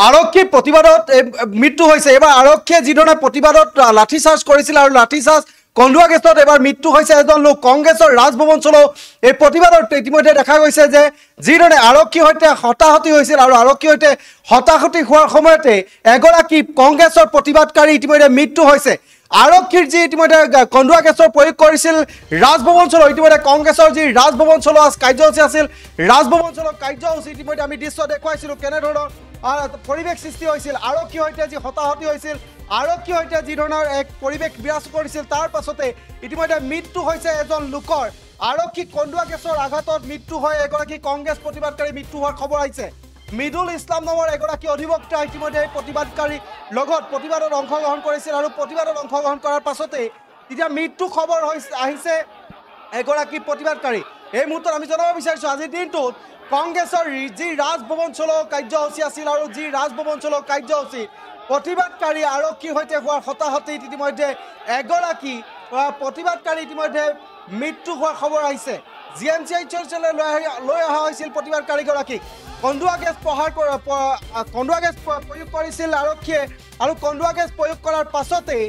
আৰক্ষী প্ৰতিবাদত মৃত্যু হৈছে। এবাৰ আৰক্ষীয়ে যিধৰণে প্ৰতিবাদত লাঠিচাৰ্জ কৰিছিল আৰু লাঠিচাৰ্জ কন্দুৱা গেছত এবাৰ মৃত্যু হৈছে এজন লোক। কংগ্ৰেছৰ ৰাজভৱন চলো এই প্ৰতিবাদত ইতিমধ্যে দেখা গৈছে যে যিধৰণে আৰক্ষীৰ সৈতে হতাহতি হৈছিল আৰু আৰক্ষীৰ সৈতে হতাহতি হোৱাৰ সময়তে এগৰাকী কংগ্ৰেছৰ প্ৰতিবাদকাৰী ইতিমধ্যে মৃত্যু হৈছে। আৰক্ষীৰ যি ইতিমধ্যে কন্দুৱা গেছৰ প্ৰয়োগ কৰিছিল ৰাজভৱন চলো, ইতিমধ্যে কংগ্ৰেছৰ যি ৰাজভৱন চলোৱা কাৰ্যসূচী আছিল, ৰাজভৱন চলো কাৰ্যসূচী ইতিমধ্যে আমি দৃশ্য দেখুৱাইছিলোঁ কেনেধৰণৰ পৰিৱেশ সৃষ্টি হৈছিল। আৰক্ষীৰ সৈতে যি হতাহতি হৈছিল, আৰক্ষীৰ সৈতে যি ধৰণৰ এক পৰিৱেশ বিৰাজ কৰিছিল, তাৰ পাছতে ইতিমধ্যে মৃত্যু হৈছে এজন লোকৰ। আৰক্ষী কন্দুৱা গেছৰ আঘাতত মৃত্যু হয় এগৰাকী কংগ্ৰেছ প্ৰতিবাদকাৰী মৃত্যু হোৱাৰ খবৰ আহিছে। মৃদুল ইছলাম নামৰ এগৰাকী অধিবক্তা ইতিমধ্যে এই প্ৰতিবাদকাৰীৰ লগত প্ৰতিবাদত অংশগ্ৰহণ কৰিছিল আৰু প্ৰতিবাদত অংশগ্ৰহণ কৰাৰ পাছতে এতিয়া মৃত্যু খবৰ আহিছে এগৰাকী প্ৰতিবাদকাৰী। এই মুহূৰ্তত আমি জনাব বিচাৰিছোঁ আজিৰ দিনটোত কংগ্ৰেছৰ যি ৰাজভৱন চলো কাৰ্যসূচী আছিল আৰু যি ৰাজভৱন চলো কাৰ্যসূচী প্ৰতিবাদকাৰী আৰক্ষীৰ সৈতে হোৱাৰ হতাহতিত ইতিমধ্যে এগৰাকী প্ৰতিবাদকাৰী ইতিমধ্যে মৃত্যু হোৱাৰ খবৰ আহিছে। GMCHলৈ লৈ অহা হৈছিল প্ৰতিবাদকাৰীগৰাকীক। কন্দুৱা গেছ প্ৰয়োগ কৰিছিল আৰক্ষীয়ে আৰু কন্দুৱা গেছ প্ৰয়োগ কৰাৰ পাছতেই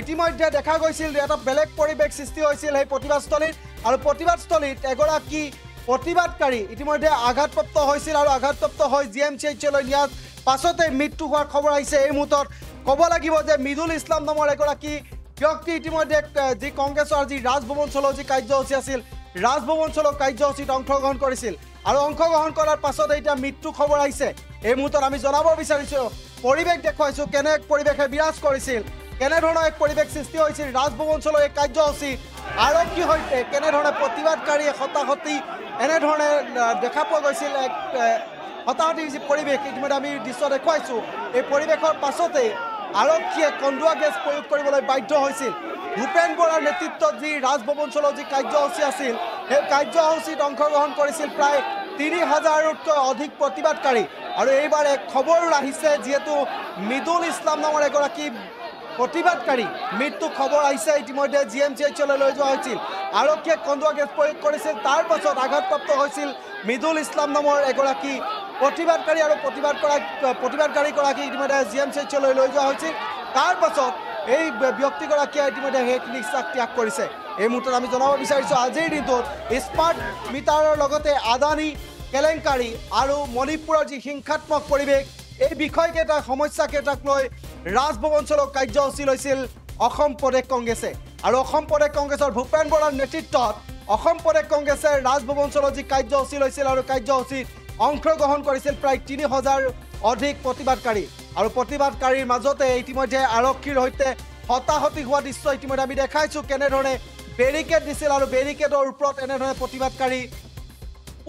ইতিমধ্যে দেখা গৈছিল এটা বেলেগ পৰিৱেশ সৃষ্টি হৈছিল সেই প্ৰতিবাদস্থলীত আৰু প্ৰতিবাদস্থলীত এগৰাকী প্ৰতিবাদকাৰী ইতিমধ্যে আঘাতপ্ৰাপ্ত হৈছিল আৰু আঘাতপ্ৰাপ্ত হৈ GMCHলৈ নিয়াৰ পাছতে মৃত্যু হোৱাৰ খবৰ আহিছে। এই মুহূৰ্তত ক'ব লাগিব যে মৃদুল ইছলাম নামৰ এগৰাকী ব্যক্তি ইতিমধ্যে যি কংগ্ৰেছৰ যি ৰাজভৱন চলো যি কাৰ্যসূচী আছিল, ৰাজভৱন চলো কাৰ্যসূচীত অংশগ্ৰহণ কৰিছিল আৰু অংশগ্ৰহণ কৰাৰ পাছতে এতিয়া মৃত্যু খবৰ আহিছে। এই মুহূৰ্তত আমি জনাব বিচাৰিছোঁ, পৰিৱেশ দেখুৱাইছোঁ কেনে এক পৰিৱেশে বিৰাজ কৰিছিল, কেনেধৰণৰ এক পৰিৱেশ সৃষ্টি হৈছিল ৰাজভৱন চলো এই কাৰ্যসূচী আৰক্ষীৰ সৈতে কেনেধৰণে প্ৰতিবাদকাৰীয়ে হতাহতি এনেধৰণে দেখা পোৱা গৈছিল। এক হতাহতিৰ যি পৰিৱেশ ইতিমধ্যে আমি দৃশ্য দেখুৱাইছোঁ, এই পৰিৱেশৰ পাছতে আৰক্ষীয়ে কন্দুৱা গেছ প্ৰয়োগ কৰিবলৈ বাধ্য হৈছিল। ভূপেন বৰাৰ নেতৃত্বত যি ৰাজভৱন চলো যি কাৰ্যসূচী আছিল সেই কাৰ্যসূচীত অংশগ্ৰহণ কৰিছিল প্ৰায় ৩০,০০০তকৈ অধিক প্ৰতিবাদকাৰী। আৰু এইবাৰ এক খবৰ আহিছে যিহেতু মৃদুল ইছলাম নামৰ এগৰাকী প্ৰতিবাদকাৰী মৃত্যু খবৰ আহিছে। ইতিমধ্যে GMCHলৈ লৈ যোৱা হৈছিল, আৰক্ষীয়ে কন্দুৱা গেছ প্ৰয়োগ কৰিছিল, তাৰ পাছত আঘাতপ্ৰাপ্ত হৈছিল মৃদুল ইছলাম নামৰ এগৰাকী প্ৰতিবাদকাৰী আৰু প্ৰতিবাদকাৰীগৰাকী ইতিমধ্যে GMCHলৈ লৈ যোৱা হৈছিল। তাৰ পাছত এই ব্যক্তিগৰাকীয়ে ইতিমধ্যে শেষ নিশ্বাস ত্যাগ কৰিছে। এই মুহূৰ্তত আমি জনাব বিচাৰিছোঁ আজিৰ দিনটোত স্মাৰ্ট মিটাৰৰ লগতে আদানী কেলেংকাৰী আৰু মণিপুৰৰ যি হিংসাত্মক পৰিৱেশ এই বিষয়কেইটা সমস্যাকেইটাক লৈ ৰাজভৱন চলো কাৰ্যসূচী লৈছিল অসম প্ৰদেশ কংগ্ৰেছে। আৰু অসম প্ৰদেশ কংগ্ৰেছৰ ভূপেন বৰাৰ নেতৃত্বত অসম প্ৰদেশ কংগ্ৰেছে ৰাজভৱন চলো যি কাৰ্যসূচী লৈছিল আৰু কাৰ্যসূচীত অংশগ্ৰহণ কৰিছিল প্ৰায় ৩০,০০০ অধিক প্ৰতিবাদকাৰী। আৰু প্ৰতিবাদকাৰীৰ মাজতে ইতিমধ্যে আৰক্ষীৰ সৈতে হতাহতি হোৱা দৃশ্য ইতিমধ্যে আমি দেখাইছোঁ, কেনেধৰণে বেৰিকেড দিছিল আৰু বেৰিকেডৰ ওপৰত এনেধৰণে প্ৰতিবাদকাৰী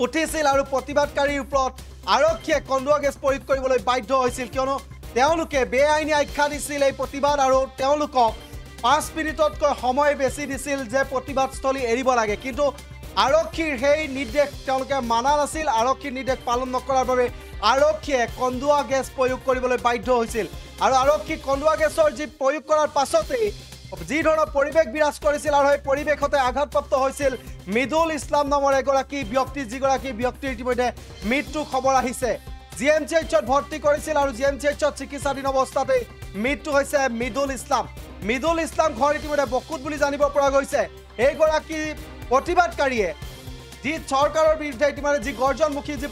উঠিছিল আৰু প্ৰতিবাদকাৰীৰ ওপৰত আৰক্ষীয়ে কন্দুৱা গেছ প্ৰয়োগ কৰিবলৈ বাধ্য হৈছিল, কিয়নো তেওঁলোকে বেআইনী আখ্যা দিছিল এই প্ৰতিবাদ আৰু তেওঁলোকক ৫ মিনিটতকৈ সময় বেছি দিছিল যে প্ৰতিবাদস্থলী এৰিব লাগে। কিন্তু আৰক্ষীৰ সেই নিৰ্দেশ তেওঁলোকে মানা নাছিল। আৰক্ষীৰ নিৰ্দেশ পালন নকৰাৰ বাবে আৰক্ষীয়ে কন্দুৱা গেছ প্ৰয়োগ কৰিবলৈ বাধ্য হৈছিল আৰু আৰক্ষী কন্দুৱা গেছৰ যি প্ৰয়োগ কৰাৰ পাছতেই যি ধৰণৰ পৰিৱেশ বিৰাজ কৰিছিল আৰু সেই পৰিৱেশতে আঘাতপ্ৰাপ্ত হৈছিল মৃদুল ইছলাম নামৰ এগৰাকী ব্যক্তি, যিগৰাকী ব্যক্তিৰ ইতিমধ্যে মৃত্যু খবৰ আহিছে। GMCHত ভৰ্তি কৰিছিল আৰু GMCHত চিকিৎসাধীন অৱস্থাতে মৃত্যু হৈছে মৃদুল ইছলাম। মৃদুল ইছলাম ঘৰ ইতিমধ্যে বকুত বুলি জানিব পৰা গৈছে। এইগৰাকী প্ৰতিবাদকাৰীয়ে যি চৰকাৰৰ বিৰুদ্ধে ইতিমধ্যে যি গৰ্জনমুখী যি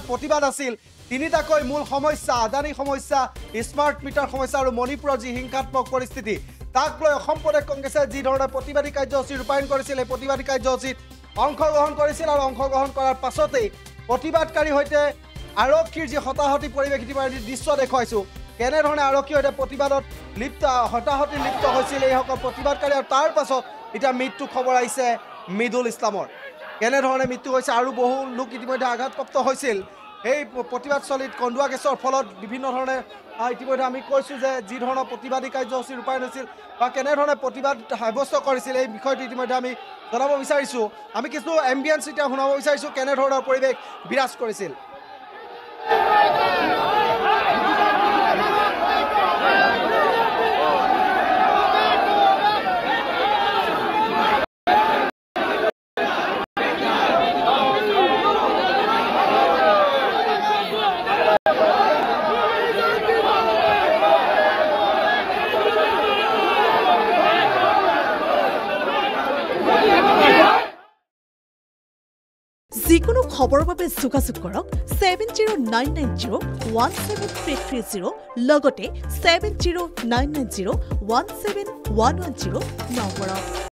প্ৰতিবাদ আছিল, তিনিটাকৈ মূল সমস্যা, আদানী সমস্যা, স্মাৰ্ট মিটাৰ সমস্যা আৰু মণিপুৰৰ যি হিংসাত্মক পৰিস্থিতি, তাক লৈ অসম প্ৰদেশ কংগ্ৰেছে যি ধৰণে প্ৰতিবাদী কাৰ্যসূচী ৰূপায়ণ কৰিছিল এই প্ৰতিবাদী কাৰ্যসূচীত অংশগ্ৰহণ কৰিছিল আৰু অংশগ্ৰহণ কৰাৰ পাছতেই প্ৰতিবাদকাৰীৰ সৈতে আৰক্ষীৰ যি হতাহতি পৰিৱেশ ইতিমধ্যে দৃশ্য দেখুৱাইছোঁ, কেনেধৰণে আৰক্ষীৰ সৈতে প্ৰতিবাদত হতাহতি লিপ্ত হৈছিল এইসকল প্ৰতিবাদকাৰী। আৰু তাৰ পাছত এতিয়া মৃত্যু খবৰ আহিছে মৃদুল ইছলামৰ। কেনেধৰণে মৃত্যু হৈছে আৰু বহু লোক ইতিমধ্যে আঘাতপ্ৰাপ্ত হৈছিল এই প্ৰতিবাদস্থলীত কন্দুৱা গেছৰ ফলত। বিভিন্ন ধৰণে ইতিমধ্যে আমি কৈছোঁ যে যি ধৰণৰ প্ৰতিবাদী কাৰ্যসূচী ৰূপায়ণ হৈছিল বা কেনেধৰণে প্ৰতিবাদ সাব্যস্ত কৰিছিল এই বিষয়টো ইতিমধ্যে আমি জনাব বিচাৰিছোঁ। আমি কিছু এম্বিয়েন্স এতিয়া শুনাব বিচাৰিছোঁ কেনেধৰণৰ পৰিৱেশ বিৰাজ কৰিছিল। যিকোনো খবৰৰ বাবে যোগাযোগ কৰক 7099017330 লগতে 7099017110 নম্বৰত।